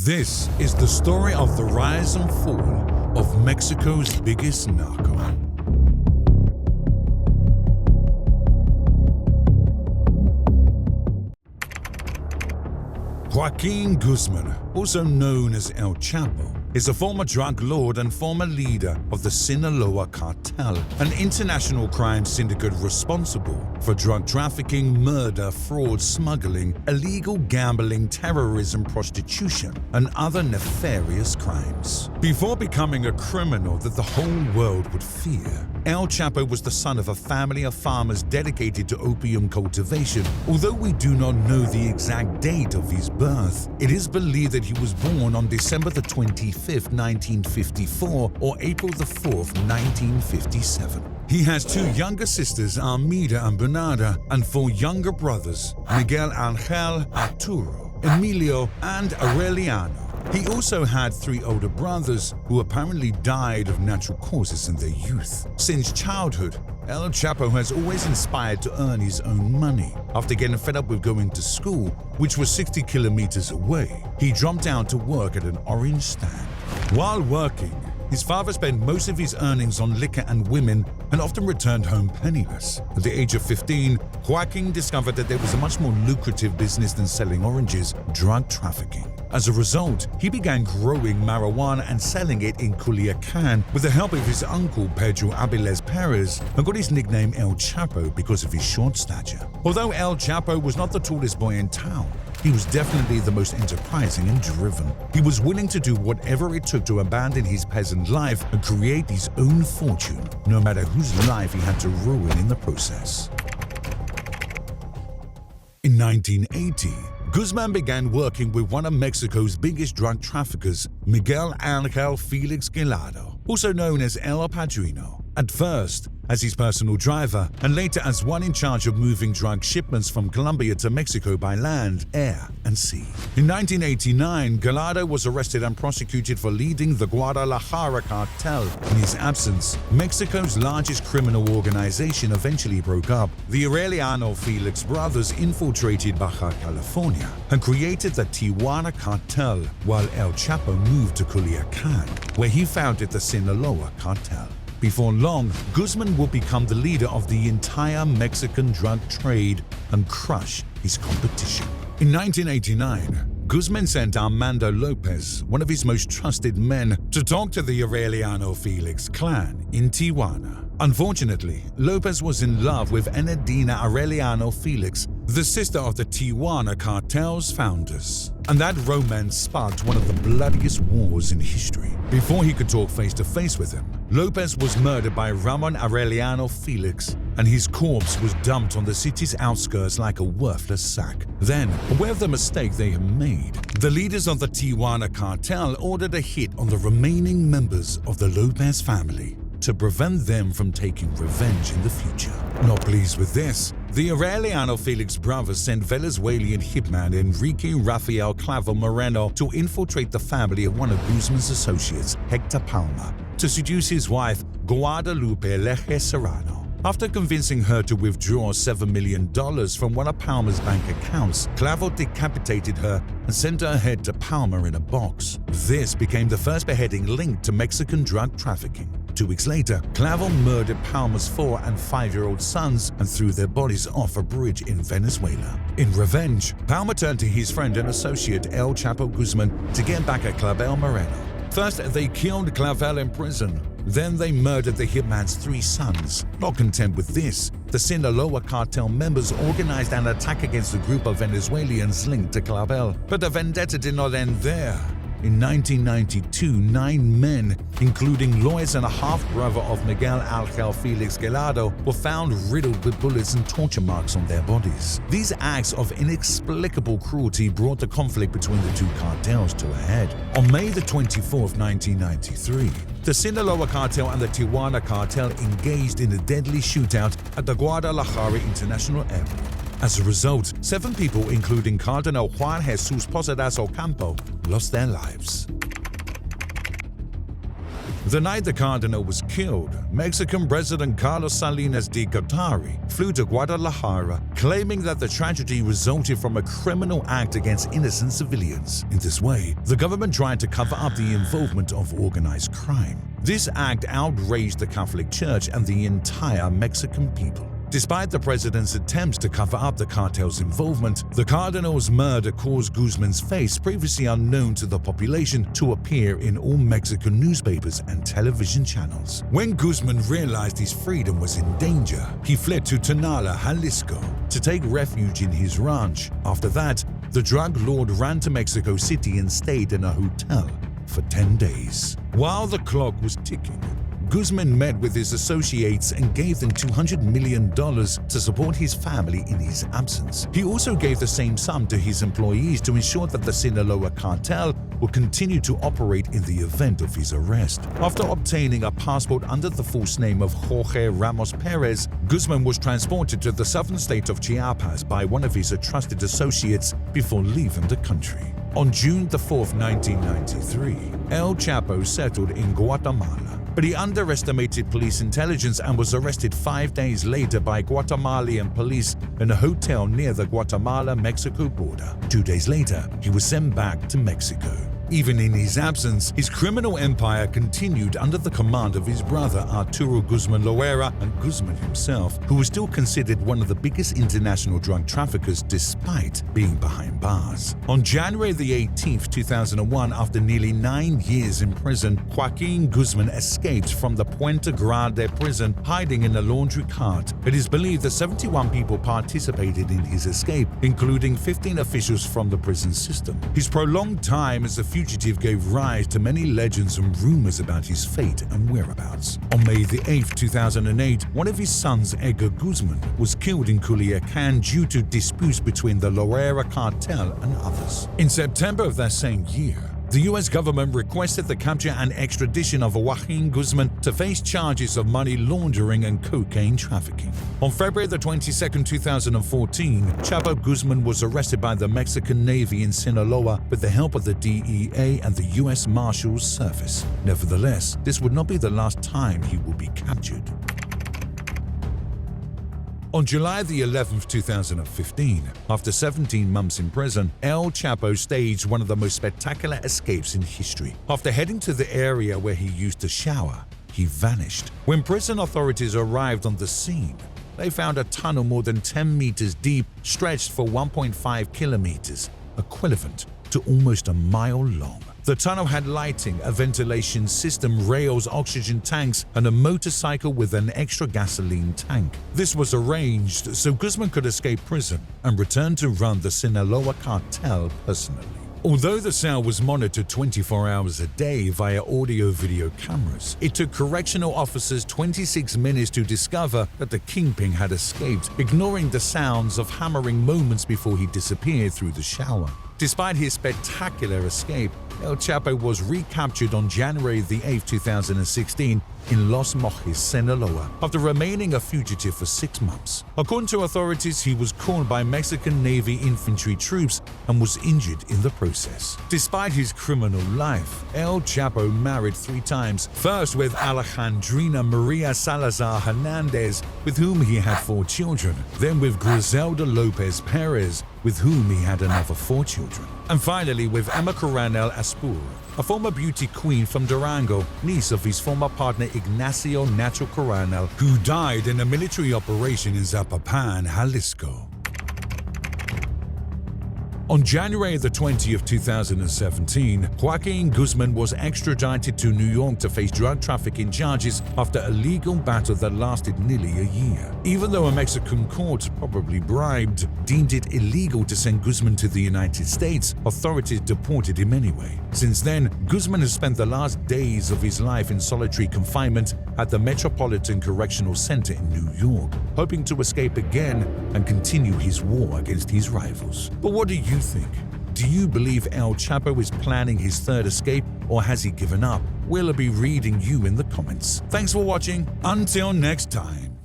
This is the story of the rise and fall of Mexico's biggest narco. Joaquin Guzman, also known as El Chapo, is a former drug lord and former leader of the Sinaloa Cartel, an international crime syndicate responsible for drug trafficking, murder, fraud, smuggling, illegal gambling, terrorism, prostitution, and other nefarious crimes. Before becoming a criminal that the whole world would fear, El Chapo was the son of a family of farmers dedicated to opium cultivation. Although we do not know the exact date of his birth, it is believed that he was born on December the 25th, 1954 or April the 4th, 1957. He has two younger sisters, Armida and Bernarda, and four younger brothers, Miguel Angel, Arturo, Emilio, and Aureliano. He also had three older brothers who apparently died of natural causes in their youth. Since childhood, El Chapo has always inspired to earn his own money. After getting fed up with going to school, which was 60 kilometers away, he dropped out to work at an orange stand. While working, his father spent most of his earnings on liquor and women and often returned home penniless. At the age of 15, Joaquin discovered that there was a much more lucrative business than selling oranges: drug trafficking. As a result, he began growing marijuana and selling it in Culiacan with the help of his uncle Pedro Aviles Perez, and got his nickname El Chapo because of his short stature. Although El Chapo was not the tallest boy in town, he was definitely the most enterprising and driven. He was willing to do whatever it took to abandon his peasant life and create his own fortune, no matter whose life he had to ruin in the process. In 1980, Guzman began working with one of Mexico's biggest drug traffickers, Miguel Angel Felix Gallardo, also known as El Padrino. At first, as his personal driver, and later as one in charge of moving drug shipments from Colombia to Mexico by land, air, and sea. In 1989, Gallardo was arrested and prosecuted for leading the Guadalajara cartel. In his absence, Mexico's largest criminal organization eventually broke up. The Aureliano Felix brothers infiltrated Baja California and created the Tijuana Cartel, while El Chapo moved to Culiacan, where he founded the Sinaloa Cartel. Before long, Guzman would become the leader of the entire Mexican drug trade and crush his competition. In 1989, Guzman sent Armando Lopez, one of his most trusted men, to talk to the Aureliano Felix clan in Tijuana. Unfortunately, Lopez was in love with Enedina Aureliano Felix, the sister of the Tijuana Cartel's founders. And that romance sparked one of the bloodiest wars in history. Before he could talk face to face with him, Lopez was murdered by Ramon Aureliano Felix, and his corpse was dumped on the city's outskirts like a worthless sack. Then, aware of the mistake they had made, the leaders of the Tijuana Cartel ordered a hit on the remaining members of the Lopez family to prevent them from taking revenge in the future. Not pleased with this, the Aureliano Felix brothers sent Venezuelan hitman Enrique Rafael Clavo Moreno to infiltrate the family of one of Guzman's associates, Hector Palma, to seduce his wife, Guadalupe Leje Serrano. After convincing her to withdraw $7 million from one of Palma's bank accounts, Clavo decapitated her and sent her head to Palma in a box. This became the first beheading linked to Mexican drug trafficking. 2 weeks later, Clavo murdered Palma's 4- and 5-year-old sons and threw their bodies off a bridge in Venezuela. In revenge, Palma turned to his friend and associate El Chapo Guzman to get back at Clavel Moreno. First, they killed Clavel in prison. Then they murdered the hitman's 3 sons. Not content with this, the Sinaloa Cartel members organized an attack against a group of Venezuelans linked to Clavel. But the vendetta did not end there. In 1992, 9 men, including lawyers and a half-brother of Miguel Angel Felix Gallardo, were found riddled with bullets and torture marks on their bodies. These acts of inexplicable cruelty brought the conflict between the two cartels to a head. On May the 24th, 1993, the Sinaloa Cartel and the Tijuana Cartel engaged in a deadly shootout at the Guadalajara International Airport. As a result, 7 people, including Cardinal Juan Jesus Posadas Ocampo, lost their lives. The night the Cardinal was killed, Mexican President Carlos Salinas de Gortari flew to Guadalajara, claiming that the tragedy resulted from a criminal act against innocent civilians. In this way, the government tried to cover up the involvement of organized crime. This act outraged the Catholic Church and the entire Mexican people. Despite the president's attempts to cover up the cartel's involvement, the Cardinal's murder caused Guzman's face, previously unknown to the population, to appear in all Mexican newspapers and television channels. When Guzman realized his freedom was in danger, he fled to Tonala, Jalisco, to take refuge in his ranch. After that, the drug lord ran to Mexico City and stayed in a hotel for 10 days. While the clock was ticking, Guzman met with his associates and gave them $200 million to support his family in his absence. He also gave the same sum to his employees to ensure that the Sinaloa Cartel would continue to operate in the event of his arrest. After obtaining a passport under the false name of Jorge Ramos Perez, Guzman was transported to the southern state of Chiapas by one of his trusted associates before leaving the country. On June 4, 1993, El Chapo settled in Guatemala, but he underestimated police intelligence and was arrested 5 days later by Guatemalan police in a hotel near the Guatemala-Mexico border. 2 days later, he was sent back to Mexico. Even in his absence, his criminal empire continued under the command of his brother Arturo Guzman Loera and Guzman himself, who was still considered one of the biggest international drug traffickers despite being behind bars. On January 18, 2001, after nearly 9 years in prison, Joaquin Guzman escaped from the Puente Grande prison, hiding in a laundry cart. It is believed that 71 people participated in his escape, including 15 officials from the prison system. His prolonged time as a fugitive gave rise to many legends and rumors about his fate and whereabouts. On May 8, 2008, one of his sons, Edgar Guzman, was killed in Culiacan due to disputes between the Loera Cartel and others. In September of that same year, the U.S. government requested the capture and extradition of Joaquin Guzman to face charges of money laundering and cocaine trafficking. On February 22, 2014, Chapo Guzman was arrested by the Mexican Navy in Sinaloa with the help of the DEA and the U.S. Marshals Service. Nevertheless, this would not be the last time he will be captured. On July 11, 2015, after 17 months in prison, El Chapo staged one of the most spectacular escapes in history. After heading to the area where he used to shower, he vanished. When prison authorities arrived on the scene, they found a tunnel more than 10 meters deep, stretched for 1.5 kilometers, equivalent to almost a mile long. The tunnel had lighting, a ventilation system, rails, oxygen tanks, and a motorcycle with an extra gasoline tank. This was arranged so Guzman could escape prison and return to run the Sinaloa Cartel personally. Although the cell was monitored 24 hours a day via audio-video cameras, it took correctional officers 26 minutes to discover that the kingpin had escaped, ignoring the sounds of hammering moments before he disappeared through the shower. Despite his spectacular escape, El Chapo was recaptured on January 8, 2016 in Los Mochis, Sinaloa, after remaining a fugitive for 6 months. According to authorities, he was caught by Mexican Navy infantry troops and was injured in the process. Despite his criminal life, El Chapo married 3 times, first with Alejandrina Maria Salazar Hernandez, with whom he had 4 children, then with Griselda Lopez Perez, with whom he had another 4 children, and finally with Emma Coronel Aspur, a former beauty queen from Durango, niece of his former partner Ignacio Nacho Coronel, who died in a military operation in Zapopan, Jalisco. On January 20, 2017, Joaquin Guzman was extradited to New York to face drug trafficking charges after a legal battle that lasted nearly a year. Even though a Mexican court, probably bribed, deemed it illegal to send Guzman to the United States, authorities deported him anyway. Since then, Guzman has spent the last days of his life in solitary confinement at the Metropolitan Correctional Center in New York, hoping to escape again and continue his war against his rivals. But what do you think? Do you believe El Chapo is planning his 3rd escape, or has he given up? We'll be reading you in the comments. Thanks for watching. Until next time.